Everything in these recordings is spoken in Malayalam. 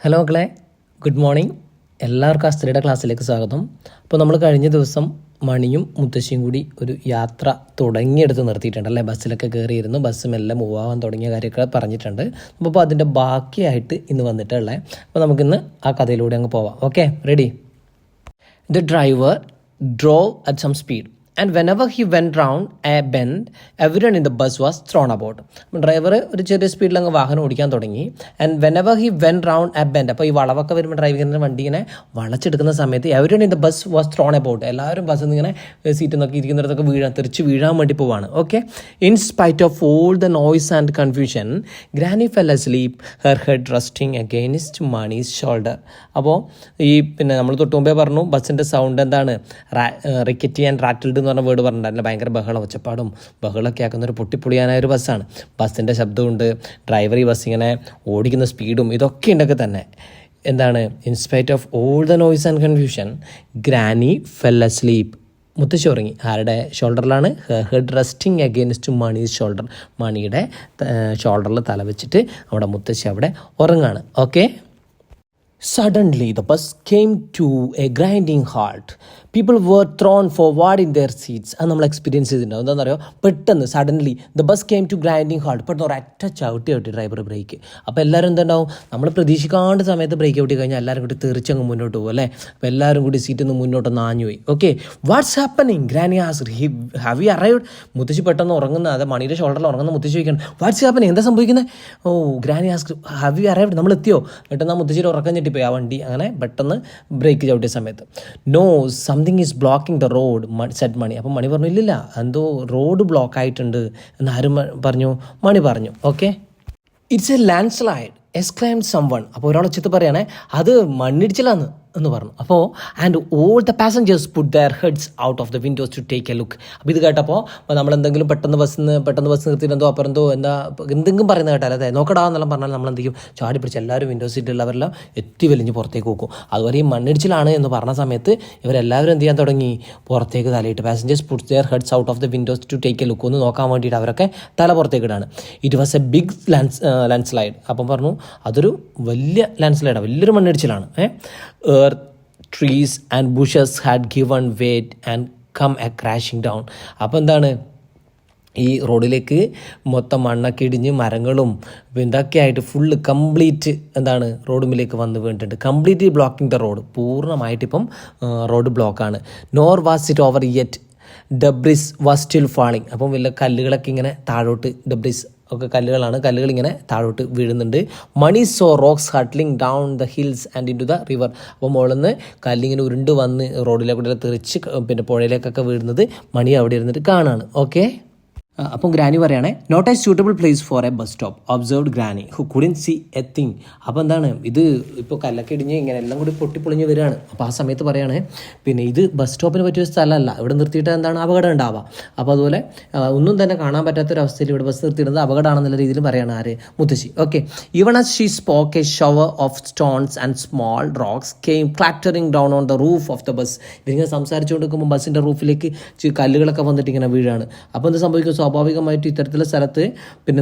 ഹലോ മക്കളെ, ഗുഡ് മോർണിംഗ്. എല്ലാവർക്കും അസ്ത്രയുടെ ക്ലാസ്സിലേക്ക് സ്വാഗതം. അപ്പോൾ നമ്മൾ കഴിഞ്ഞ ദിവസം മണിയും മുത്തശ്ശിയും കൂടി ഒരു യാത്ര തുടങ്ങിയെടുത്ത് നിർത്തിയിട്ടുണ്ട് അല്ലേ. ബസ്സിലൊക്കെ കയറിയിരുന്നു, ബസ് മെല്ലെ മൂവ് ആവാൻ തുടങ്ങിയ കാര്യമൊക്കെ പറഞ്ഞിട്ടുണ്ട്. അപ്പോൾ അതിൻ്റെ ബാക്കിയായിട്ട് ഇന്ന് വന്നിട്ടുള്ളത്. അപ്പോൾ നമുക്കിന്ന് ആ കഥയിലൂടെ അങ്ങ് പോവാം. Okay, ready? The driver drove at some speed. And whenever he went round a bend, everyone in the bus was thrown about. Driver ഒരു ചെറിയ സ്പീഡിൽ അങ്ങ് വാഹനം ഓടിക്കാൻ തുടങ്ങി. And whenever he went round a bend, അപ്പോൾ ഈ വളവൊക്കെ വരുമ്പോൾ ഡ്രൈവിങ്ങിൻ്റെ വണ്ടി ഇങ്ങനെ വളച്ചെടുക്കുന്ന സമയത്ത് everyone in the bus was thrown about. എല്ലാവരും ബസ്സിൽ നിന്ന് ഇങ്ങനെ സീറ്റിൽ നിന്നൊക്കെ ഇരിക്കുന്നിടത്തൊക്കെ തെറിച്ച് വീഴാൻ വേണ്ടി പോവാണ്. Okay, in spite of all the noise and confusion, granny fell asleep, her head resting against Mani's shoulder. അപ്പോൾ നമ്മൾ തൊട്ട് മുമ്പേ പറഞ്ഞു ബസ്സിൻ്റെ സൗണ്ട് എന്താണ്, റിക്കറ്റി ആൻഡ് റാറ്റിൽഡ് എന്ന് പറഞ്ഞ വേർഡ് പറഞ്ഞിട്ടുണ്ടായിരുന്നു. ഭയങ്കര ബഹളം, ഒച്ചപ്പാടും ബഹളമൊക്കെ ആക്കുന്ന ഒരു പൊട്ടിപ്പൊളിയാനായ ഒരു ബസ്സാണ്. ബസ്സിൻ്റെ ശബ്ദമുണ്ട്, ഡ്രൈവർ ഈ ബസ് ഇങ്ങനെ ഓടിക്കുന്ന സ്പീഡും ഇതൊക്കെ ഉണ്ടൊക്കെ തന്നെ എന്താണ്, in spite of all the noise and confusion, granny fell asleep. മുത്തശ്ശി ഉറങ്ങി. ആരുടെ ഷോൾഡറിലാണ്? Head resting against Mani's shoulder. മണിയുടെ ഷോൾഡറിൽ തല വെച്ചിട്ട് അവിടെ മുത്തശ്ശി അവിടെ ഉറങ്ങാണ്. Okay. Suddenly, the bus came to a grinding halt. People were thrown forward in their seats. അത് നമ്മൾ എക്സ്പീരിയൻസ് ചെയ്തിട്ടുണ്ടാവും. എന്താണെന്ന് അറിയോ? പെട്ടെന്ന് suddenly the bus came to grinding halt. പെട്ടെന്ന് ഒരൊറ്റ ചവിട്ടി ഡ്രൈവർ ബ്രേക്ക്. അപ്പോൾ എല്ലാവരും എന്തുണ്ടാവും, നമ്മൾ പ്രതീക്ഷിക്കാണ്ട് സമയത്ത് ബ്രേക്ക് ചവിട്ടി കഴിഞ്ഞാൽ എല്ലാവരും കൂടി തെറിച്ചങ്ങ് മുന്നോട്ട് പോകും അല്ലേ. അപ്പോൾ എല്ലാവരും കൂടി സീറ്റിൽ നിന്ന് മുന്നോട്ട് നാഞ്ഞുപോയി. Okay, what's happening granny asked. Have you arrived? മുത്തശ്ശി പെട്ടെന്ന് ഉറങ്ങുന്ന, അത് മണിയുടെ ഷോൾഡറിൽ ഉറങ്ങുന്ന മുത്തശ്ശി ചോദിക്കണം, വാട്ട്സ് ഹാപ്പനിങ്, എന്താ സംഭവിക്കുന്നത്? Oh, granny asked have you arrived, നമ്മൾ എത്തിയോ? പെട്ടെന്ന് ആ മുത്തശ്ശിയുടെ ഉറക്കം ഞെട്ടിപ്പോയി ആ വണ്ടി അങ്ങനെ പെട്ടെന്ന് ബ്രേക്ക് ചവിട്ടിയ സമയത്ത്. No, something is blocking the road said Mani. അപ്പം മണി പറഞ്ഞു, ഇല്ലില്ല, എന്തോ റോഡ് ബ്ലോക്ക് ആയിട്ടുണ്ട് എന്നാരും പറഞ്ഞു? മണി പറഞ്ഞു. Okay, it's a landslide exclaimed someone. അപ്പോൾ ഒരാൾ ഉച്ചത്ത് പറയുകയാണെ, അത് മണ്ണിടിച്ചിലാന്ന് എന്ന് പറഞ്ഞു. അപ്പോൾ and all the passengers put their heads out of the windows to take a look. അപ്പോൾ ഇത് കേട്ടപ്പോൾ നമ്മളെന്തെങ്കിലും പെട്ടെന്ന് ബസ് നിർത്തിയിട്ട് എന്തോ അപ്പുറന്തോ എന്തെങ്കിലും പറയുന്നത് കേട്ടാൽ അതെ നോക്കടാ എന്നെല്ലാം പറഞ്ഞാൽ നമ്മളെന്ത് ചെയ്യും, ചാടി പിടിച്ച് എല്ലാവരും വിൻഡോ സീറ്റിലുള്ളവരെല്ലാം എത്തി വലിഞ്ഞ് പുറത്തേക്ക് നോക്കും. അതുപോലെ ഈ മണ്ണിടിച്ചിലാണ് എന്ന് പറഞ്ഞ സമയത്ത് ഇവരെല്ലാവരും എന്ത് ചെയ്യാൻ തുടങ്ങി, പുറത്തേക്ക് തലയിട്ട്. Passengers put their heads out of the windows to take a look, ഒന്ന് നോക്കാൻ വേണ്ടിയിട്ട് അവരൊക്കെ തല പുറത്തേക്ക് ഇടാണ്. It was a big landslide. അപ്പം പറഞ്ഞു അതൊരു വലിയ ലാൻഡ് സ്ലൈഡാണ്, വലിയൊരു മണ്ണിടിച്ചിലാണ്. Trees and bushes had given way and come a crashing down. അപ്പോൾ എന്താണ്, ഈ റോഡിലേക്ക് മൊത്തം മണ്ണൊക്കെ ഇടിഞ്ഞ് മരങ്ങളും ഇതൊക്കെ ആയിട്ട് ഫുള്ള് കംപ്ലീറ്റ് എന്താണ് റോഡുമിലേക്ക് വന്ന് വീണിട്ടുണ്ട്. Completely blocking the road. പൂർണ്ണമായിട്ടിപ്പം റോഡ് ബ്ലോക്കാണ്. Nor was it over yet, debris was still falling. അപ്പം വലിയ കല്ലുകളൊക്കെ ഇങ്ങനെ താഴോട്ട്, ഡബ്രിസ് ഒക്കെ കല്ലുകളാണ്, കല്ലുകൾ ഇങ്ങനെ താഴോട്ട് വീഴുന്നുണ്ട്. Mani saw rocks hurtling down the hills and into the river. അപ്പോൾ മുകളിൽ നിന്ന് കല്ലിങ്ങനെ ഉരുണ്ട് വന്ന് റോഡിലേക്കൂടെ തെറിച്ച് പുഴയിലേക്കൊക്കെ വീഴുന്നത് മണി അവിടെ ഇരുന്നിട്ട് കാണാണ്. ഓക്കെ, അപ്പം ഗ്രാനി പറയണേ, not a suitable place for a bus stop observed granny who couldn't see a thing. അപ്പോൾ എന്താണ്, ഇത് ഇപ്പോൾ കല്ലൊക്കെ ഇടിഞ്ഞ് ഇങ്ങനെ എല്ലാം കൂടി പൊട്ടിപ്പൊളിഞ്ഞ് വരികയാണ്. അപ്പോൾ ആ സമയത്ത് പറയുകയാണെ, ഇത് ബസ് സ്റ്റോപ്പിന് പറ്റിയ സ്ഥലമല്ല, ഇവിടെ നിർത്തിയിട്ട് എന്താണ് അപകടം ഉണ്ടാവുക. അപ്പോൾ അതുപോലെ ഒന്നും തന്നെ കാണാൻ പറ്റാത്തൊരവസ്ഥയിൽ ഇവിടെ ബസ് നിർത്തിയിടുന്നത് അപകടമാണെന്നുള്ള രീതിയിൽ പറയുകയാണ് ആര്, മുത്തശ്ശി. Okay, even as she spoke a shower of stones and small rocks came clattering down on the roof of the bus. ഇവരിങ്ങനെ സംസാരിച്ചുകൊണ്ട് നിൽക്കുമ്പോൾ ബസ്സിൻ്റെ റൂഫിലേക്ക് കല്ലുകളൊക്കെ വന്നിട്ട് ഇങ്ങനെ വീഴാണ്. അപ്പോൾ എന്ത് സംഭവിക്കും, സ്വാഭാവികമായിട്ട് ഇത്തരത്തിലുള്ള സ്ഥലത്ത്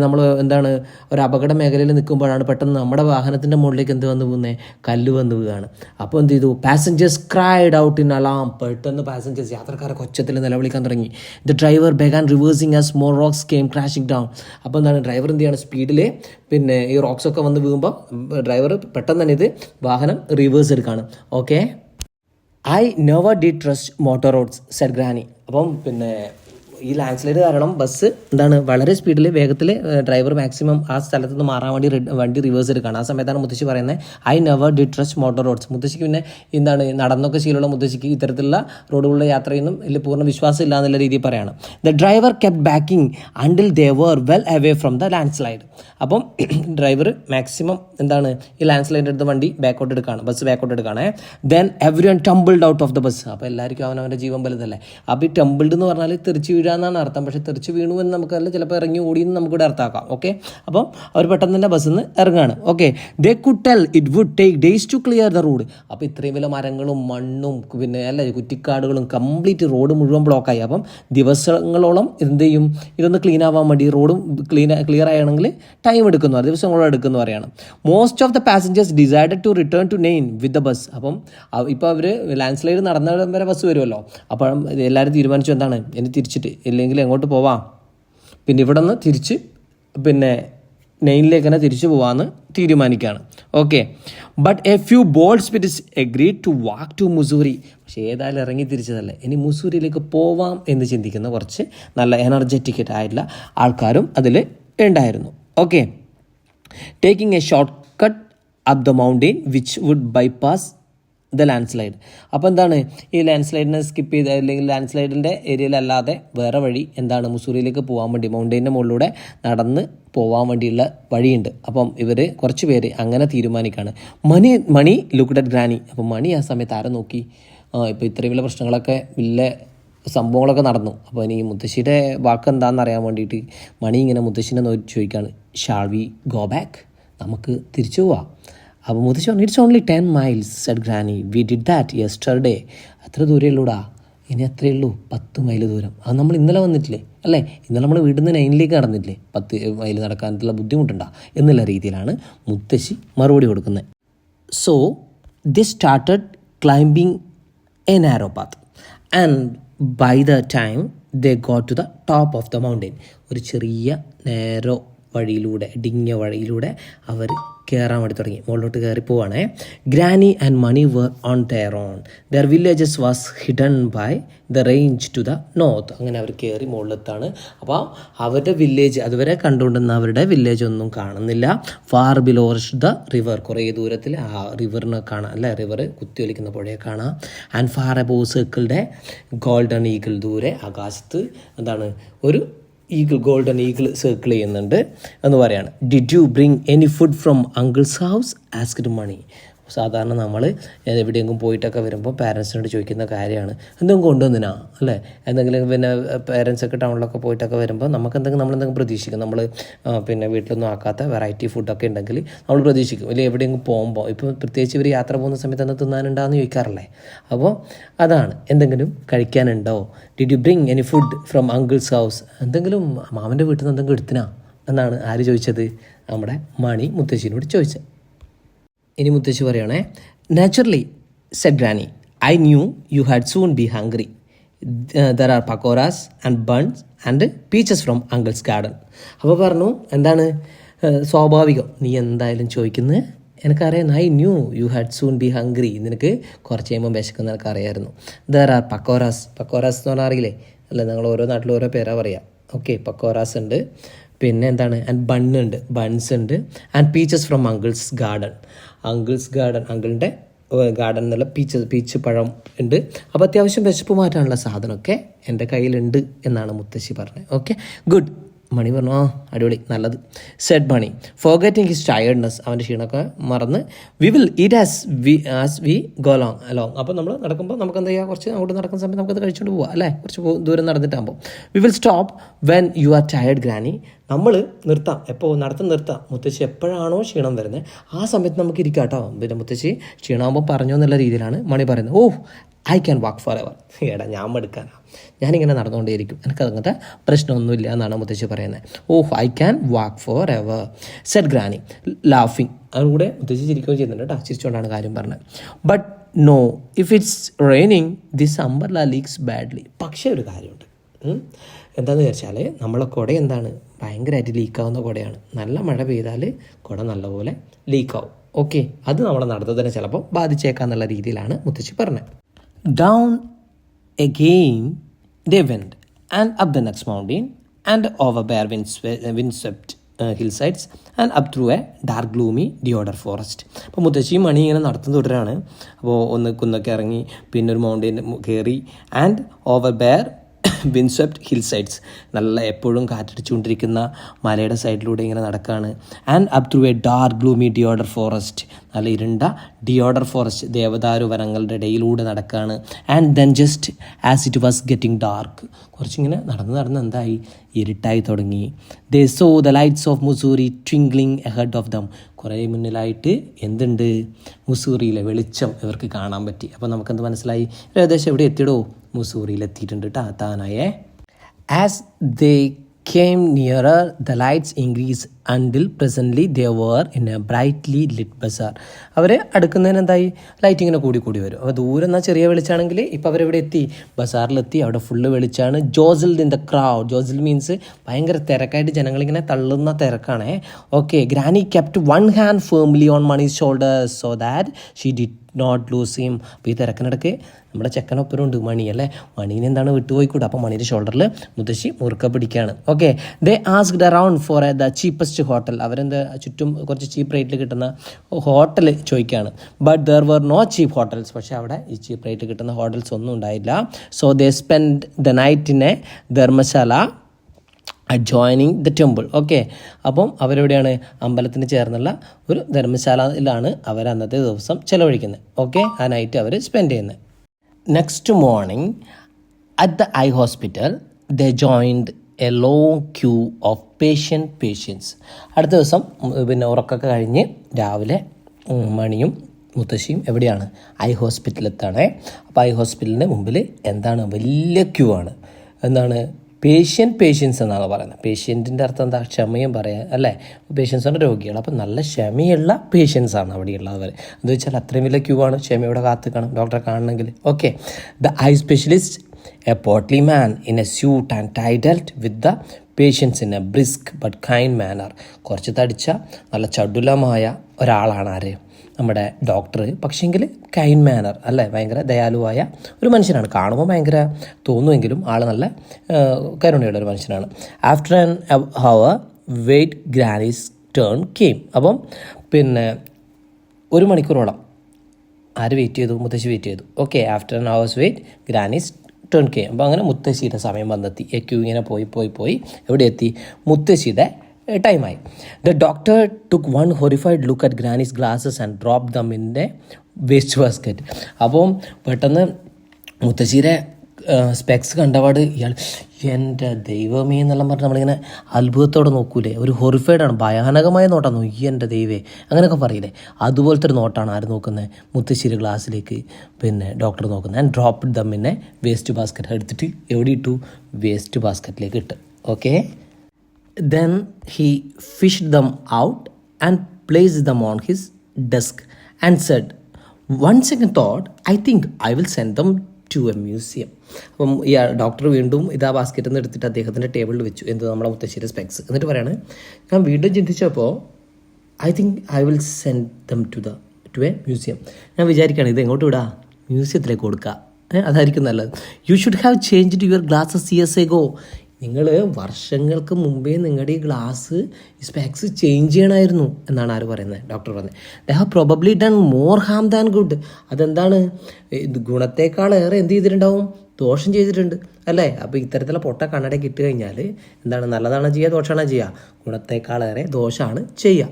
നമ്മൾ എന്താണ് ഒരു അപകട മേഖലയിൽ നിൽക്കുമ്പോഴാണ് പെട്ടെന്ന് നമ്മുടെ വാഹനത്തിൻ്റെ മുകളിലേക്ക് എന്ത് വന്ന് പോകുന്നത്, കല്ല് വന്ന് വീഴുകയാണ്. അപ്പോൾ എന്ത് ചെയ്തു, passengers cried out in alarm. പെട്ടെന്ന് പാസഞ്ചേഴ്സ്, യാത്രക്കാരെ കൊച്ചത്തിൽ നിലവിളിക്കാൻ തുടങ്ങി. The driver began reversing as more rocks came crashing down. അപ്പോൾ എന്താണ്, ഡ്രൈവർ എന്ത് ചെയ്യാണ്, സ്പീഡിൽ ഈ റോക്സൊക്കെ വന്ന് വീഴുമ്പോൾ ഡ്രൈവർ പെട്ടെന്ന് തന്നെ ഇത് വാഹനം റിവേഴ്സ് എടുക്കുകയാണ്. Okay, I never did trust motor roads said granny. അപ്പം ഈ ലാൻഡ് സ്ലൈഡ് കാരണം ബസ് എന്താണ് വളരെ സ്പീഡിൽ വേഗത്തിൽ ഡ്രൈവർ മാക്സിമം ആ സ്ഥലത്ത് നിന്ന് മാറാൻ വേണ്ടി വണ്ടി റിവേഴ്സ് എടുക്കുകയാണ്. ആ സമയത്താണ് മുത്തശ്ശി പറയുന്നത്, I never did trust motor roads. മുത്തശ്ശിക്ക് പിന്നെ എന്താണ് നടന്നൊക്കെ ശീലമുള്ള മുത്തശ്ശിക്ക് ഇത്തരത്തിലുള്ള റോഡുകളിലെ യാത്രയൊന്നും ഇതിൽ പൂർണ്ണ വിശ്വാസം ഇല്ല എന്നുള്ള രീതിയിൽ പറയാണ്. The driver kept backing until they were well away from the landslide. അപ്പം ഡ്രൈവർ മാക്സിമം എന്താണ് ഈ ലാൻഡ് സ്ലൈഡിൻ്റെ അടുത്ത് വണ്ടി ബാക്കോട്ട് എടുക്കുകയാണ്, ബസ് ബാക്കോട്ട് എടുക്കുകയാണ്. Then every one ടംബിൾഡ് out of the bus. അപ്പോൾ എല്ലാവർക്കും അവനവൻ്റെ ജീവൻ വലുതല്ലേ. അപ്പോൾ ഈ ടംബിൾഡ് എന്ന് പറഞ്ഞാൽ തെറിച്ച് വീഴുക എന്നാണ് അർത്ഥം. പക്ഷേ തെറിച്ച് വീണു എന്ന് നമുക്കല്ല, ചിലപ്പോൾ ഇറങ്ങി ഓടി എന്ന് നമുക്കിവിടെ അർത്ഥമാക്കാം. ഓക്കെ, അപ്പം അവർ പെട്ടെന്ന് തന്നെ ബസ്സിൽ നിന്ന് ഇറങ്ങുകയാണ്. Okay, they could tell it would take days to clear the road. അപ്പോൾ ഇത്രയും വലിയ മരങ്ങളും മണ്ണും പിന്നെ അല്ല കുറ്റിക്കാടുകളും കംപ്ലീറ്റ് റോഡ് മുഴുവൻ ബ്ലോക്കായി. അപ്പം ദിവസങ്ങളോളം എന്ത് ചെയ്യും, ഇതൊന്ന് ക്ലീൻ ആവാൻ വേണ്ടി റോഡും ക്ലിയർ ആണെങ്കിൽ ടൈം എടുക്കുന്നു, ദിവസങ്ങളോളം എടുക്കുന്നു പറയണം. Most of the passengers decided to return to Nain with the bus. അപ്പം ഇപ്പോൾ അവർ ലാൻഡ് സ്ലൈഡ് നടന്ന വരെ ബസ് വരുമല്ലോ. അപ്പം എല്ലാവരും തീരുമാനിച്ചു എന്താണ്, ഇനി തിരിച്ചിട്ട് ഇല്ലെങ്കിൽ എങ്ങോട്ട് പോവാം, പിന്നെ ഇവിടെ നിന്ന് തിരിച്ച് പിന്നെ നെയിനിലേക്ക് തന്നെ തിരിച്ചു പോകാമെന്ന് തീരുമാനിക്കുകയാണ്. Okay, but a few bold spirits agreed to walk to Mussoorie. പക്ഷേ ഏതായാലും ഇറങ്ങി തിരിച്ചതല്ലേ, ഇനി മുസൂരിയിലേക്ക് പോവാം എന്ന് ചിന്തിക്കുന്ന കുറച്ച് നല്ല എനർജറ്റിക് ആയിട്ടുള്ള ആൾക്കാരും അതിൽ ഉണ്ടായിരുന്നു. Okay, taking a short cut up the mountain which would bypass the landslide. അപ്പോൾ എന്താണ്, ഈ ലാൻഡ് സ്ലൈഡിനെ സ്കിപ്പ് ചെയ്ത് അല്ലെങ്കിൽ ലാൻഡ് സ്ലൈഡിൻ്റെ ഏരിയയിലല്ലാതെ വേറെ വഴി എന്താണ് മുസൂറിയിലേക്ക് പോകാൻ വേണ്ടി മൗണ്ടെയിൻ്റെ മുകളിലൂടെ നടന്ന് പോകാൻ വേണ്ടിയുള്ള വഴിയുണ്ട്. അപ്പം ഇവർ കുറച്ച് പേര് അങ്ങനെ തീരുമാനിക്കുകയാണ്. മണി ലുക്ക്ഡ് അറ്റ് ഗ്രാനി. അപ്പം മണി ആ സമയത്ത് ആരെ നോക്കി, ഇപ്പോൾ ഇത്രയും വലിയ പ്രശ്നങ്ങളൊക്കെ വലിയ സംഭവങ്ങളൊക്കെ നടന്നു. അപ്പോൾ ഇനി മുത്തശ്ശിയുടെ വാക്ക് എന്താണെന്ന് അറിയാൻ വേണ്ടിയിട്ട് മണി ഇങ്ങനെ മുത്തശ്ശിനെ ചോദിക്കുകയാണ്, ഷാൾ വി ഗോ ബാക്ക്, നമുക്ക് തിരിച്ചു പോവാം. അപ്പോൾ മുത്തശ്ശി പറഞ്ഞു, it's only 10 miles said granny, we did that yesterday. അത്ര ദൂരമേ ഉള്ളൂടാ, ഇനി അത്രയേ ഉള്ളൂ, 10 മൈൽ ദൂരം. അത് നമ്മൾ ഇന്നലെ വന്നിട്ടില്ലേ അല്ലേ, ഇന്നലെ നമ്മൾ വീട്ടിൽ നിന്ന് 9ലേക്ക് നടന്നിട്ടില്ലേ, 10 മൈൽ നടക്കാനുള്ള ബുദ്ധിമുട്ടുണ്ടാ എന്നുള്ള രീതിയിലാണ് മുത്തശ്ശി മറുപടി കൊടുക്കുന്നത്. So they started climbing a narrow path and by the time they got to the top of the mountain. ഒരു ചെറിയ നേരോ വഴിയിലൂടെ, ഇടുങ്ങിയ വഴിയിലൂടെ അവർ കയറാൻ വേണ്ടി തുടങ്ങി, മുകളിലോട്ട് കയറി പോവാണേ. Granny and Manny were on their own, their villages was hidden by the range to the north. അങ്ങനെ അവർ കയറി മുകളിലെത്താണ്. അപ്പോൾ അവരുടെ വില്ലേജ് അതുവരെ കണ്ടുകൊണ്ടിരുന്ന അവരുടെ വില്ലേജ് ഒന്നും കാണുന്നില്ല. ഫാർ ബിലോ ദ റിവർ, കുറേ ദൂരത്തിൽ ആ റിവറിനെ കാണാം അല്ലേ, റിവർ കുത്തിയൊലിക്കുന്ന പുഴയെ കാണാം. ആൻഡ് ഫാർ അബോ സർക്കിളുടെ ഗോൾഡൻ ഈഗിൾ, ദൂരെ ആകാശത്ത് എന്താണ് ഒരു ഗോൾഡൻ ഈഗിൾ സർക്കിൾ ചെയ്യുന്നുണ്ട് എന്ന് പറയാണ്. Did you bring any food from uncle's house asked Mani. സാധാരണ നമ്മൾ എവിടെയെങ്കിലും പോയിട്ടൊക്കെ വരുമ്പോൾ പാരൻസിനോട് ചോദിക്കുന്ന കാര്യമാണ്, എന്തെങ്കിലും കൊണ്ടുവന്നിനാ അല്ലേ, എന്തെങ്കിലും പിന്നെ പാരൻസൊക്കെ ടൗണിലൊക്കെ പോയിട്ടൊക്കെ വരുമ്പോൾ നമ്മളെന്തെങ്കിലും പ്രതീക്ഷിക്കും. നമ്മൾ പിന്നെ വീട്ടിലൊന്നും ആക്കാത്ത വെറൈറ്റി ഫുഡൊക്കെ ഉണ്ടെങ്കിൽ നമ്മൾ പ്രതീക്ഷിക്കും. അല്ലെങ്കിൽ എവിടെയെങ്കിലും പോകുമ്പോൾ, ഇപ്പോൾ പ്രത്യേകിച്ച് ഇവർ യാത്ര പോകുന്ന സമയത്ത് എന്താ തിന്നാനുണ്ടാന്ന് ചോദിക്കാറില്ലേ. അപ്പോൾ അതാണ്, എന്തെങ്കിലും കഴിക്കാനുണ്ടോ. Did you bring any food from uncle's house, എന്തെങ്കിലും മാമൻ്റെ വീട്ടിൽ നിന്ന് എന്തെങ്കിലും എടുത്തിനാ എന്നാണ് ആര് ചോദിച്ചത്, നമ്മുടെ മണി മുത്തശ്ശിനോട് ചോദിച്ചത്. ഇനി മുത്തശ്ശി പറയുകയാണേ, naturally said granny, I knew you had soon be hungry. There are pakoras and buns and peaches from uncle's garden. അപ്പോൾ പറഞ്ഞു, എന്താണ് സ്വാഭാവികം, നീ എന്തായാലും ചോദിക്കുന്നത് എനിക്കറിയാം. I knew you had soon be hungry, നിനക്ക് കുറച്ച് കഴിയുമ്പോൾ വിശക്കുന്ന നിനക്ക് അറിയായിരുന്നു. ദർ ആർ പക്കോറാസ്, പക്കോറാസ് എന്ന് പറഞ്ഞാൽ അറിയില്ലേ അല്ല, ഞങ്ങൾ ഓരോ നാട്ടിലും ഓരോ പേരാ പറയാം. ഓക്കെ, പക്കോറാസ് ഉണ്ട്, പിന്നെ എന്താണ് ആൻഡ് ബണ്ണുണ്ട്, ബൺസ് ഉണ്ട്. And peaches from uncle's garden, uncle's garden, അങ്കിളിൻ്റെ ഗാർഡൻ എന്നുള്ള പീച്ച് പഴം ഉണ്ട്. അപ്പോൾ അത്യാവശ്യം വിശപ്പ് മാറ്റാനുള്ള സാധനമൊക്കെ എൻ്റെ കയ്യിലുണ്ട് എന്നാണ് മുത്തശ്ശി പറഞ്ഞത്. Okay, good. മണി പറഞ്ഞു, ആ അടിപൊളി, നല്ലത്. സെഡ് മണി, ഫോർഗെറ്റിംഗ് ഹിസ് ടയർഡ്നെസ്, അവൻ്റെ ക്ഷീണമൊക്കെ മറന്ന്, we will eat as we go along. അപ്പോൾ നമ്മൾ നടക്കുമ്പോൾ നമുക്ക് എന്താ ചെയ്യുക, കുറച്ച് അങ്ങോട്ട് നടക്കുന്ന സമയത്ത് നമുക്കത് കഴിച്ചുകൊണ്ട് പോകാം അല്ലേ, കുറച്ച് ദൂരം നടന്നിട്ടാകുമ്പോൾ. We will stop when you are tired granny, നമ്മൾ നിർത്താം, എപ്പോൾ നടത്തം നിർത്താം, മുത്തശ്ശി എപ്പോഴാണോ ക്ഷീണം വരുന്നത് ആ സമയത്ത് നമുക്ക് ഇരിക്കാം കേട്ടോ. പിന്നെ മുത്തശ്ശി ക്ഷീണമാകുമ്പോൾ പറഞ്ഞോ എന്നുള്ള രീതിയിലാണ് മണി പറയുന്നത്. Oh I can walk for ever, എടാ ഞാൻ മടുക്കാനാണ്, ഞാനിങ്ങനെ നടന്നുകൊണ്ടേയിരിക്കും, എനിക്കങ്ങനത്തെ പ്രശ്നമൊന്നുമില്ല എന്നാണ് മുത്തശ്ശി പറയുന്നത്. Oh I can walk for ever said granny ലാഫിങ്. അതുകൂടെ മുത്തശ്ശി ചിരിക്കുകയും ചെയ്യുന്നുണ്ട് കേട്ടോ, ചിരിച്ചുകൊണ്ടാണ് കാര്യം പറഞ്ഞത്. But no, if it's raining this umbrella leaks badly. പക്ഷേ ഒരു കാര്യമുണ്ട്, എന്താണെന്ന് വിചാരിച്ചാൽ നമ്മളെ കുട എന്താണ് ഭയങ്കരമായിട്ട് ലീക്കാവുന്ന കുടയാണ്. നല്ല മഴ പെയ്താൽ കുട നല്ലപോലെ ലീക്കാവും. ഓക്കെ, അത് നമ്മളെ നടത്തത്തിനെ ചിലപ്പോൾ ബാധിച്ചേക്കാന്നുള്ള രീതിയിലാണ് മുത്തശ്ശി പറഞ്ഞത്. Down again they went, and up the next mountain, and over bare windswept hillsides, and up through a dark gloomy deodar forest. അപ്പോൾ മുത്തശ്ശി മണി ഇങ്ങനെ നടത്തുന്ന തുടരാണ്. അപ്പോൾ ഒന്ന് കുന്നൊക്കെ ഇറങ്ങി, പിന്നെ ഒരു മൗണ്ടെയിൻ കയറി, and over bare windswept hillsides, നല്ല എപ്പോഴും കാറ്റടിച്ചുകൊണ്ടിരിക്കുന്ന മലയുടെ സൈഡിലൂടെ ഇങ്ങനെ നടക്കുകയാണ്. And up through a dark gloomy deodar forest, നല്ല ഇരുണ്ട ഡിയോഡർ ഫോറസ്റ്റ് ദേവദാരു വനങ്ങളുടെ ഇടയിലൂടെ നടക്കുകയാണ്. And then just as it was getting dark, കുറച്ചിങ്ങനെ നടന്ന് എന്തായി, ഇരുട്ടായി തുടങ്ങി. They saw the lights of Mussoorie twinkling ahead of them, കുറേ മുന്നിലായിട്ട് എന്തുണ്ട്, മുസൂറിയിലെ വെളിച്ചം ഇവർക്ക് കാണാൻ പറ്റി. അപ്പോൾ നമുക്കെന്ത് മനസ്സിലായി, ഏകദേശം എവിടെ എത്തിയിടോ, മുസൂറിയിൽ എത്തിയിട്ടുണ്ട് കേട്ടോ താനായേ. As they came nearer, the lights increased until presently they were in a brightly lit bazaar. അവർ അടുക്കുന്നതിന് എന്തായി, ലൈറ്റ് ഇങ്ങനെ കൂടി വരും. അപ്പോൾ ദൂരം എന്നാൽ ചെറിയ വെളിച്ചാണെങ്കിൽ ഇപ്പോൾ അവരെവിടെ എത്തി, ബസാറിലെത്തി. അവിടെ ഫുള്ള് വെളിച്ചാണ്. Jostle in the crowd, jostle means ഭയങ്കര തിരക്കായിട്ട് ജനങ്ങളിങ്ങനെ തള്ളുന്ന തിരക്കാണേ. Okay, granny kept one hand firmly on Mani's shoulders so that she did not lose him. അപ്പോൾ ഈ തിരക്കിനിടയ്ക്ക് നമ്മുടെ ചെക്കനൊപ്പരുണ്ട് മണി അല്ലേ, മണീനെ എന്താണ് വിട്ടുപോയിക്കൂടെ. അപ്പോൾ മണീൻ്റെ ഷോൾഡറിൽ മുത്തശ്ശി മുറുക്ക പിടിക്കുകയാണ്. Okay, they asked around for the cheapest hotel, അവരെന്താ ചുറ്റും കുറച്ച് ചീപ്പ് റേറ്റിൽ കിട്ടുന്ന ഹോട്ടൽ ചോദിക്കുകയാണ്. But there were no cheap hotels, പക്ഷേ അവിടെ ഈ ചീപ്പ് റേറ്റ് കിട്ടുന്ന ഹോട്ടൽസ് ഒന്നും ഉണ്ടായില്ല. So they spend the night in a dharamshala adjoining the temple. Okay, അപ്പം അവരെവിടെയാണ്, അമ്പലത്തിന് ചേർന്നുള്ള ഒരു ധർമ്മശാലയിലാണ് അവർ അന്നത്തെ ദിവസം ചിലവഴിക്കുന്നത്. ഓക്കെ, ആ നൈറ്റ് അവർ സ്പെൻഡ് ചെയ്യുന്നത്. Next morning at the eye hospital they joined a long queue of patients. അടുത്ത ദിവസം പിന്നെ ഉറക്കമൊക്കെ കഴിഞ്ഞ് രാവിലെ മണിയും മുത്തശ്ശിയും എവിടെയാണ്, ഐ ഹോസ്പിറ്റലെത്താണ്. അപ്പോൾ ഐ ഹോസ്പിറ്റലിൻ്റെ മുമ്പിൽ എന്താണ്, വലിയ ക്യൂ ആണ്. എന്താണ്, പേഷ്യൻസ് എന്നാണ് പറയുന്നത്. പേഷ്യൻറ്റിൻ്റെ അർത്ഥം എന്താ, ക്ഷമയും പറയാൻ അല്ലേ. പേഷ്യൻസാണ് രോഗികൾ. അപ്പം നല്ല ക്ഷമയുള്ള പേഷ്യൻസാണ് അവിടെയുള്ളവർ. എന്ന് വെച്ചാൽ അത്രയും വലിയ ക്യൂ ആണ്, ക്ഷമയോടെ കാത്തുക്കണം ഡോക്ടറെ കാണണമെങ്കിൽ. Okay, the eye specialist a portly man in a suit and tie dealt with the patients in a brisk but kind manner. കുറച്ച് തടിച്ച നല്ല ചടുലമായ ഒരാളാണ് ആര്, നമ്മുടെ ഡോക്ടർ. പക്ഷേങ്കിൽ കൈൻഡ് മാനർ അല്ലേ, ഭയങ്കര ദയാലുവായ ഒരു മനുഷ്യനാണ്. കാണുമ്പോൾ ഭയങ്കര തോന്നുമെങ്കിലും ആൾ നല്ല കരുണയുള്ള ഒരു മനുഷ്യനാണ്. After an hour wait granny's turn came. അപ്പം പിന്നെ ഒരു മണിക്കൂറോളം ആര് വെയിറ്റ് ചെയ്തു, മുത്തശ്ശി വെയിറ്റ് ചെയ്തു. Okay, after an hours wait granny's turn came. അപ്പോൾ അങ്ങനെ മുത്തശ്ശിയുടെ സമയം വന്നെത്തി. ക്യൂ ഇങ്ങനെ പോയി എവിടെ എത്തി, മുത്തശ്ശിയുടെ ടൈമായി. The doctor took one horrified look at granny's glasses and drop them in the waste basket. അപ്പം പെട്ടെന്ന് മുത്തശ്ശിയുടെ സ്പെക്സ് കണ്ടപാട് ഇയാൾ എൻ്റെ ദൈവമേ എന്നെല്ലാം പറഞ്ഞ് നമ്മളിങ്ങനെ അത്ഭുതത്തോടെ നോക്കൂലേ, ഒരു ഹൊറിഫൈഡാണ്, ഭയാനകമായ നോട്ടാണ്. എൻ്റെ ദൈവേ അങ്ങനെയൊക്കെ പറയില്ലേ, അതുപോലത്തെ ഒരു നോട്ടാണ് ആര് നോക്കുന്നത്, മുത്തശ്ശിയുടെ ഗ്ലാസ്സിലേക്ക് പിന്നെ ഡോക്ടർ നോക്കുന്നത്. And drop them in A waste basket. എടുത്തിട്ട് എവിടെ ഇട്ടു, വേസ്റ്റ് ബാസ്ക്കറ്റിലേക്ക് ഇട്ട്. Okay, then he fished them out and placed them on his desk and said, one second thought, I think I will send them to a museum. അപ്പം ഈ ഡോക്ടർ വീണ്ടും ഇതാ ബാസ്ക്കറ്റിൽ നിന്ന് എടുത്തിട്ട് അദ്ദേഹത്തിൻ്റെ ടേബിളിൽ വെച്ചു, എന്ത് നമ്മളെ മുത്തശ്ശിയുടെ സ്പെക്സ്. എന്നിട്ട് പറയാണ്, ഞാൻ വീണ്ടും ചിന്തിച്ചപ്പോൾ I think I will send them to a museum. ഞാൻ വിചാരിക്കുകയാണ് ഇത് എങ്ങോട്ട് വിടാ, മ്യൂസിയത്തിലേക്ക് കൊടുക്കുക, അതായിരിക്കും നല്ലത്. You should have changed your glasses years ago. നിങ്ങൾ വർഷങ്ങൾക്ക് മുമ്പേ നിങ്ങളുടെ ഈ ഗ്ലാസ് സ്പെക്സ് ചേഞ്ച് ചെയ്യണമായിരുന്നു എന്നാണ് ആര് പറയുന്നത്, ഡോക്ടർ പറയുന്നത്. They have probably done more Ham than good. അതെന്താണ്, ഗുണത്തേക്കാളേറെ എന്ത് ചെയ്തിട്ടുണ്ടാവും, ദോഷം ചെയ്തിട്ടുണ്ട് അല്ലേ. അപ്പോൾ ഇത്തരത്തിലുള്ള പൊട്ട കണ്ണടയ്ക്ക് ഇട്ട് കഴിഞ്ഞാൽ എന്താണ്, നല്ലതാണ് ചെയ്യുക, ദോഷമാണ് ചെയ്യുക, ഗുണത്തേക്കാളേറെ ദോഷമാണ് ചെയ്യുക.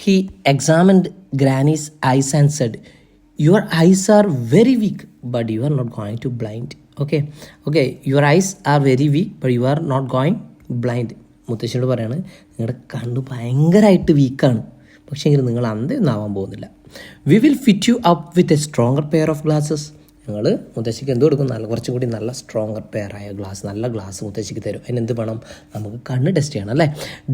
He examined granny's eyes and said, your eyes are very weak but you are not going to blind. Okay your eyes are very weak but you are not going blind. മുത്തശ്ശിയോട് പറയാണ്, നിങ്ങളുടെ കണ്ണ് ഭയങ്കരമായിട്ട് വീക്കാണ്, പക്ഷേ എങ്കിലും നിങ്ങൾ അന്ധയൊന്നും ആവാൻ പോകുന്നില്ല. We will fit you up with a stronger pair of glasses. ഞങ്ങൾ മുത്തശ്ശിക്ക് എന്ത് കൊടുക്കും, കുറച്ചും കൂടി നല്ല സ്ട്രോങ്ങർ പെയറായ ഗ്ലാസ്, നല്ല ഗ്ലാസ് മുത്തശ്ശിക്ക് തരും. അതിനെന്ത് വേണം, നമുക്ക് കണ്ണ് ടെസ്റ്റ് ചെയ്യണം അല്ലേ.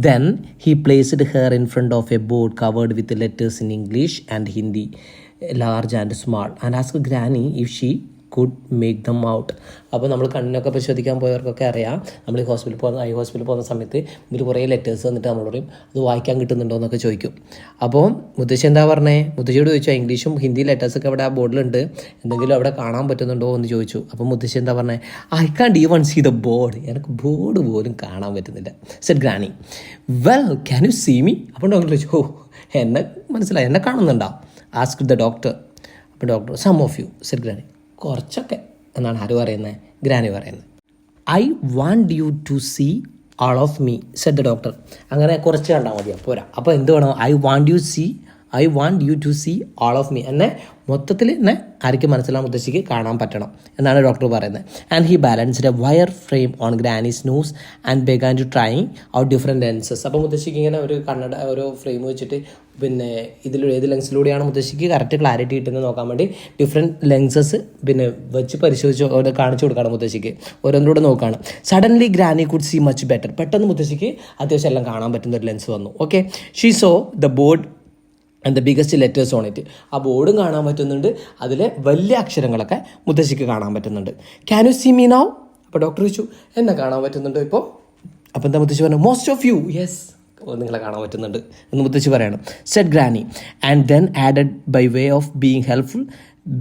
Then he placed her in front of a board covered with letters in English and Hindi, large and small, and ask granny if she could make them out. അപ്പോൾ നമ്മൾ കണ്ണിനൊക്കെ പരിശോധിക്കാൻ പോയവർക്കൊക്കെ അറിയാം, നമ്മൾ ഈ ഐ ഹോസ്പിറ്റലിൽ പോകുന്ന സമയത്ത് ഇതിൽ കുറേ ലെറ്റേഴ്സ് വന്നിട്ട് നമ്മൾ പറയും അത് വായിക്കാൻ കിട്ടുന്നുണ്ടോ എന്നൊക്കെ ചോദിക്കും. അപ്പോൾ മുത്തശ്ശി എന്താ പറഞ്ഞേ, മുത്തശ്ശിയോട് ചോദിച്ചാൽ ഇംഗ്ലീഷും ഹിന്ദി ലെറ്റേഴ്സൊക്കെ അവിടെ ആ ബോർഡിലുണ്ട്, എന്തെങ്കിലും അവിടെ കാണാൻ പറ്റുന്നുണ്ടോ എന്ന് ചോദിച്ചു. അപ്പോൾ മുത്തശ്ശി എന്താ പറഞ്ഞേ, I can't even see the board, എനിക്ക് ബോർഡ് പോലും കാണാൻ പറ്റുന്നില്ല. Said granny, well can you see me. അപ്പോൾ ഡോക്ടർ ചോദിച്ചു, എന്നെ മനസ്സിലായി, എന്നെ കാണുന്നുണ്ടോ, ആസ്ക് ദ ഡോക്ടർ. അപ്പോൾ doctor, some of you. Said granny, കുറച്ചൊക്കെ എന്നാണ് ആര് പറയുന്നത്? ഗ്രാനി പറയുന്നത്. I want you to see all of me said the doctor. അങ്ങനെ കുറച്ച് കണ്ടാൽ മതിയോ? പോരാ. അപ്പോൾ എന്ത് വേണം? I want you to see all of me. എന്നെ മൊത്തത്തിൽ എന്നെ ആർക്കും മനസ്സിലാവും, മുത്തശ്ശിക്ക് കാണാൻ പറ്റണം എന്നാണ് ഡോക്ടർ പറയുന്നത്. And he balanced a wire frame on granny's nose and began to trying out different lenses. അപ്പോൾ മുത്തശ്ശിക്ക് ഇങ്ങനെ ഒരു ഫ്രെയിം വെച്ചിട്ട് പിന്നെ ഏത് ലെൻസിലൂടെയാണ് മുത്തശ്ശിക്ക് കറക്റ്റ് ക്ലാരിറ്റി കിട്ടുന്നത് നോക്കാൻ വേണ്ടി ഡിഫറെൻറ്റ് ലെൻസസ് വെച്ച് പരിശോധിച്ച് കാണിച്ചു കൊടുക്കുകയാണ് മുത്തശ്ശിക്ക്. ഓരോന്നിലൂടെ നോക്കുകയാണ്. Suddenly granny could see much better. പെട്ടെന്ന് മുത്തശ്ശിക്ക് അത്യാവശ്യം എല്ലാം കാണാൻ പറ്റുന്ന ഒരു ലെൻസ് വന്നു. Okay, she saw the board and the biggest letters on it. ആ ബോർഡും കാണാൻ പറ്റുന്നുണ്ട്, അതിലെ വലിയ അക്ഷരങ്ങളൊക്കെ മുത്തശ്ശിക്ക് കാണാൻ പറ്റുന്നുണ്ട്. Can you see me now? അപ്പോൾ ഡോക്ടർ ചോദിച്ചു, എന്നെ കാണാൻ പറ്റുന്നുണ്ടോ ഇപ്പോൾ? അപ്പോൾ എന്താ മുത്തശ്ശി പറഞ്ഞു? Most of U. യെസ്, നിങ്ങളെ കാണാൻ പറ്റുന്നുണ്ട് എന്ന് മുത്തശ്ശി പറയണം. Said granny and then added by way of being helpful,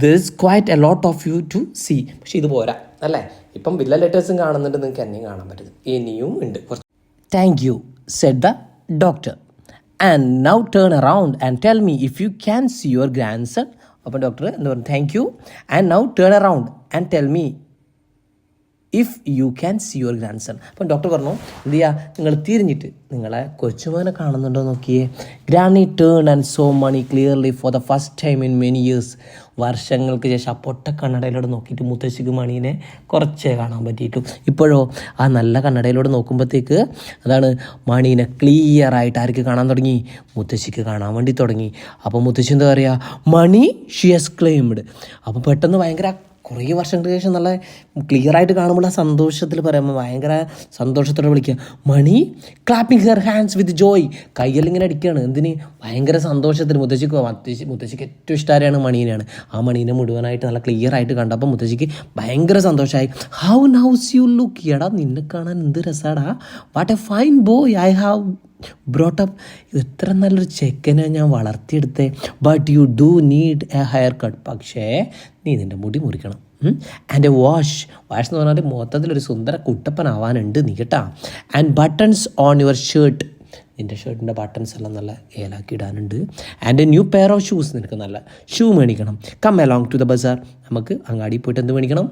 this quite a lot of you to see. പക്ഷേ ഇത് പോരാ അല്ലേ, ഇപ്പം വലിയ ലെറ്റേഴ്സും കാണുന്നുണ്ട്, നിങ്ങൾക്ക് എന്നെയും കാണാൻ പറ്റും, ഇനിയും ഉണ്ട് കുറച്ച്. Thank you said the doctor. And now turn around and tell me if you can see your grandson. അപ്പം ഡോക്ടർ എന്താ പറയുക? Thank you and now turn around and tell me if you can see your grandson. അപ്പം ഡോക്ടർ പറഞ്ഞു, എന്ത് ചെയ്യുക, നിങ്ങൾ തിരിഞ്ഞിട്ട് നിങ്ങളെ കൊച്ചുമോനെ കാണുന്നുണ്ടോ നോക്കിയേ. Granny turn and saw Manny clearly for the first time in many years. വർഷങ്ങൾക്ക് ശേഷം ആ പൊട്ട കണ്ണടയിലൂടെ നോക്കിയിട്ട് മുത്തശ്ശിക്ക് മണീനെ കുറച്ചേ കാണാൻ പറ്റിയിട്ടു. ഇപ്പോഴോ ആ നല്ല കണ്ണടയിലൂടെ നോക്കുമ്പോഴത്തേക്ക് അതാണ് മണീനെ ക്ലിയർ ആയിട്ട് ആർക്ക് കാണാൻ തുടങ്ങി? മുത്തശ്ശിക്ക് കാണാൻ വേണ്ടി തുടങ്ങി. അപ്പോൾ മുത്തശ്ശി എന്താ പറയുക? മണി ഷി ഹസ് ക്ലെയിംഡ്. അപ്പോൾ പെട്ടെന്ന് ഭയങ്കര കുറേ വർഷങ്ങൾക്ക് ശേഷം നല്ല ക്ലിയർ ആയിട്ട് കാണുമ്പോൾ ആ സന്തോഷത്തിൽ പറയുമ്പോൾ ഭയങ്കര സന്തോഷത്തോടെ വിളിക്കുക, Mani clapping her hands with joy. കയ്യെല്ലാം ഇങ്ങനെ അടിക്കുകയാണ്. എന്തിന്? ഭയങ്കര സന്തോഷത്തിൽ. മുത്തശ്ശിക്ക് ഏറ്റവും ഇഷ്ടമാരെയാണ് മണീനെയാണ്. ആ മണീനെ മുഴുവനായിട്ട് നല്ല ക്ലിയർ ആയിട്ട് കണ്ടപ്പോൾ മുത്തശ്ശിക്ക് ഭയങ്കര സന്തോഷമായി. How nice you look. എടാ നിന്നെ കാണാൻ എന്ത് രസമാടാ. What a fine boy I have brought up. എത്ര നല്ലൊരു ചെക്കനെ ഞാൻ വളർത്തിയെടുത്തേ. But you do need a haircut. പക്ഷേ നീ നിൻ്റെ മുടി മുറിക്കണം. ആൻഡ് എ വാഷ് എന്ന് പറഞ്ഞാൽ മൊത്തത്തിലൊരു സുന്ദര കുട്ടപ്പനാവാനുണ്ട് നീ കേട്ടാ. And buttons on your shirt. നിൻ്റെ ഷർട്ടിൻ്റെ ബട്ടൺസ് എല്ലാം നല്ല ഏലാക്കി ഇടാനുണ്ട്. And a new pair of shoes. നിനക്ക് നല്ല ഷൂ മേടിക്കണം. Come along to the bazaar. നമുക്ക് അങ്ങാടി പോയിട്ട് എന്ത് മേടിക്കണം?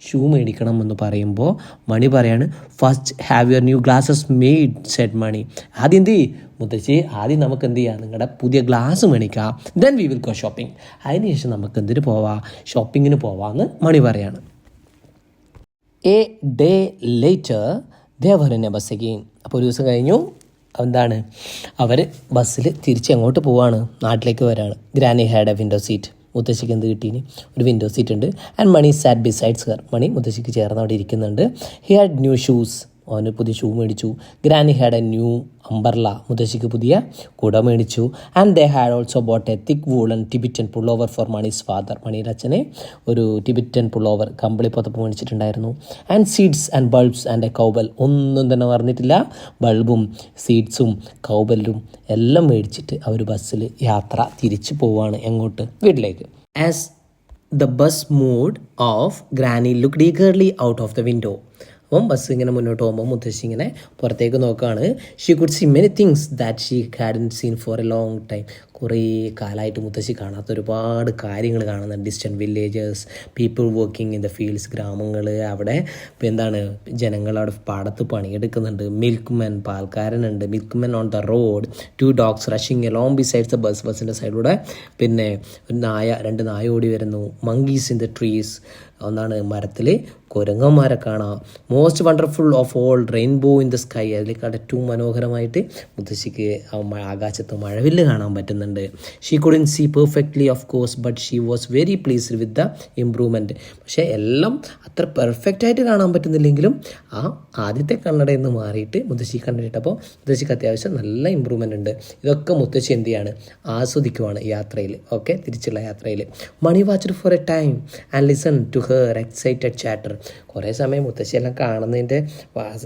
ഷൂ മേടിക്കണം എന്ന് പറയുമ്പോൾ മണി പറയാണ്, first have your new glasses made said Mani. ആദ്യം എന്ത് ചെയ്യും മുത്തശ്ശി? ആദ്യം നമുക്ക് എന്ത് ചെയ്യാം? നിങ്ങളുടെ പുതിയ ഗ്ലാസ് മേടിക്കാം. Then we will go shopping. അതിനുശേഷം നമുക്ക് എന്തിന് പോവാം? ഷോപ്പിങ്ങിന് പോവാമെന്ന് മണി പറയാണ്. A day later they were in a bus again. അപ്പോൾ ഒരു ദിവസം കഴിഞ്ഞു, എന്താണ്, അവർ ബസ്സിൽ തിരിച്ചെങ്ങോട്ട് പോവാണ്? നാട്ടിലേക്ക് വരാണ്. Granny had a window seat. മുത്തശ്ശിക്ക് എന്ത് കിട്ടീന്? ഒരു വിൻഡോ സീറ്റ് ഉണ്ട്. And Mani sat besides her. Mani മുത്തശ്ശിക്ക് ചേർന്ന് അവിടെ ഇരിക്കുന്നുണ്ട്. He had new shoes. അവന് പുതിയ ഷൂ മേടിച്ചു. Granny had a new umbrella. മുത്തശ്ശിക്ക് പുതിയ കുട മേടിച്ചു. And they had also bought a thick woollen Tibetan pullover for Mani's father. മണിയുടെ അച്ഛനെ ഒരു ടിബിറ്റൻ പുള്ളോവർ കമ്പിളി പുതപ്പ് മേടിച്ചിട്ടുണ്ടായിരുന്നു. And seeds and bulbs and A കൗബൽ. ഒന്നും തന്നെ പറഞ്ഞിട്ടില്ല. ബൾബും സീഡ്സും കൗബലും എല്ലാം മേടിച്ചിട്ട് അവർ ബസ്സിൽ യാത്ര തിരിച്ചു പോവാണ്. എങ്ങോട്ട്? വീട്ടിലേക്ക്. As the bus moved off granny looked eagerly out of the window. അപ്പം ബസ് ഇങ്ങനെ മുന്നോട്ട് പോകുമ്പോൾ മുത്തശ്ശി ഇങ്ങനെ പുറത്തേക്ക് നോക്കുകയാണ്. She could see many things that she hadn't seen for a long time. കുറേ കാലമായിട്ട് മുത്തശ്ശി കാണാത്ത ഒരുപാട് കാര്യങ്ങൾ കാണുന്നുണ്ട്. Distant villages, people working in the fields. ഗ്രാമങ്ങൾ, അവിടെ ഇപ്പോൾ എന്താണ്, ജനങ്ങൾ അവിടെ പാടത്ത് പണിയെടുക്കുന്നുണ്ട്. മിൽക്ക് മെൻ, പാൽക്കാരനുണ്ട്. Milkmen on the road. 2 dogs rushing along besides the bus. ബസ്സിൻ്റെ സൈഡിലൂടെ പിന്നെ ഒരു നായ, 2 നായ ഓടി വരുന്നു. Monkeys in the trees. ഒന്നാണ് മരത്തിൽ കുരങ്ങന്മാരെ കാണാം. Most wonderful of all rainbow in the sky. അതിലേക്ക് ഏറ്റവും മനോഹരമായിട്ട് മുത്തശ്ശിക്ക് ആകാശത്ത് മഴവില്ല് കാണാൻ പറ്റുന്നുണ്ട്. She couldn't see perfectly of course but she was very pleased with the improvement. പക്ഷേ എല്ലാം അത്ര പെർഫെക്റ്റായിട്ട് കാണാൻ പറ്റുന്നില്ലെങ്കിലും ആ ആദ്യത്തെ കണ്ണടയിൽ നിന്ന് മാറിയിട്ട് മുത്തശ്ശി കണ്ടിട്ടപ്പോൾ മുത്തശ്ശിക്ക് അത്യാവശ്യം നല്ല ഇമ്പ്രൂവ്മെൻ്റ് ഉണ്ട്. ഇതൊക്കെ മുത്തശ്ശി എന്ത് ചെയ്യാണ്? ആസ്വദിക്കുവാണ് യാത്രയിൽ. ഓക്കെ, തിരിച്ചുള്ള യാത്രയിൽ. Mani watched for a time and listen to her excited chatter. കുറേ സമയം മുത്തശ്ശിയെല്ലാം കാണുന്നതിൻ്റെ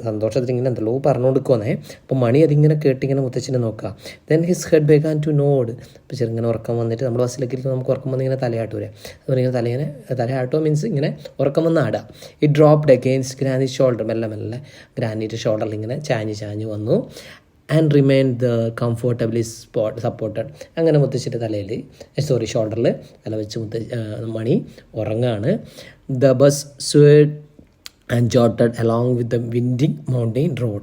സന്തോഷത്തിൽ ഇങ്ങനെ എന്തെല്ലോ പറഞ്ഞു കൊടുക്കുവന്നേ. അപ്പോൾ മണി അതിങ്ങനെ കേട്ടിങ്ങനെ മുത്തശ്ശിനെ നോക്കുക. Then his head began to nod. അപ്പോൾ ചെറുങ്ങനെ ഉറക്കം വന്നിട്ട് നമ്മൾ ബസ്സിലേക്ക് ഇരിക്കുമ്പോൾ നമുക്ക് ഉറക്കം വന്ന് ഇങ്ങനെ തലയാട്ടൂരെ. അതുപോലെ ഇങ്ങനെ തലയാട്ടോ മീൻസ് ഇങ്ങനെ ഉറക്കം വന്ന് ആടുക. It dropped against granny shoulder. മെല്ലെ മെല്ലെ ഗ്രാനിയുടെ ഷോൾഡറിൽ ഇങ്ങനെ ചാഞ്ഞ് വന്നു. And remain the comfortably supported. അങ്ങനെ മുത്തശ്ശിയുടെ തലയിൽ ഷോൾഡറിൽ തല വെച്ച് മണി ഉറങ്ങാണ്. The bus swayed and jotted along with the winding mountain road,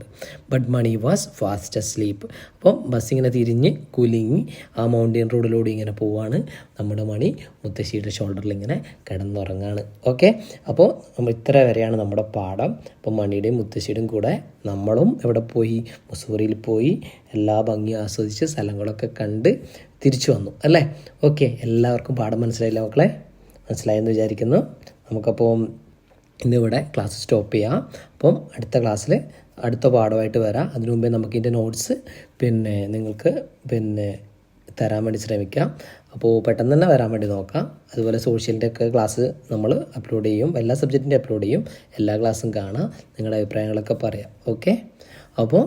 but Mani was fast asleep. അപ്പം ബസ് ഇങ്ങനെ തിരിഞ്ഞ് കുലുങ്ങി ആ മൗണ്ടെയിൻ റോഡിലൂടെ ഇങ്ങനെ പോവാണ്. നമ്മുടെ മണി മുത്തശ്ശിയുടെ ഷോൾഡറിൽ ഇങ്ങനെ കിടന്നുറങ്ങാണ്. ഓക്കെ, അപ്പോൾ നമ്മൾ ഇത്ര വരെയാണ് നമ്മുടെ പാഠം. അപ്പോൾ മണിയുടെയും മുത്തശ്ശിയുടെയും കൂടെ നമ്മളും എവിടെ പോയി, മുസൂറിയിൽ പോയി എല്ലാ ഭംഗിയും ആസ്വദിച്ച് സ്ഥലങ്ങളൊക്കെ കണ്ട് തിരിച്ചു വന്നു അല്ലേ. ഓക്കെ, എല്ലാവർക്കും പാഠം മനസ്സിലായില്ല മക്കളെ? മനസ്സിലായെന്ന് വിചാരിക്കുന്നു. നമുക്കപ്പോൾ ഇന്നിവിടെ ക്ലാസ് സ്റ്റോപ്പ് ചെയ്യാം. അപ്പം അടുത്ത ക്ലാസ്സിൽ അടുത്ത പാഠമായിട്ട് വരാം. അതിനു മുമ്പേ നമുക്കിതിൻ്റെ നോട്ട്സ് നിങ്ങൾക്ക് തരാൻ വേണ്ടി ശ്രമിക്കാം. അപ്പോൾ പെട്ടെന്ന് തന്നെ വരാൻ വേണ്ടി നോക്കാം. അതുപോലെ സോഷ്യലിൻ്റെ ഒക്കെ ക്ലാസ് നമ്മൾ അപ്ലോഡ് ചെയ്യും, എല്ലാ സബ്ജക്റ്റിൻ്റെ അപ്ലോഡ് ചെയ്യും. എല്ലാ ക്ലാസ്സും കാണാം, നിങ്ങളുടെ അഭിപ്രായങ്ങളൊക്കെ പറയാം. ഓക്കെ, അപ്പോൾ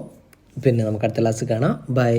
നമുക്ക് അടുത്ത ക്ലാസ് കാണാം. ബൈ.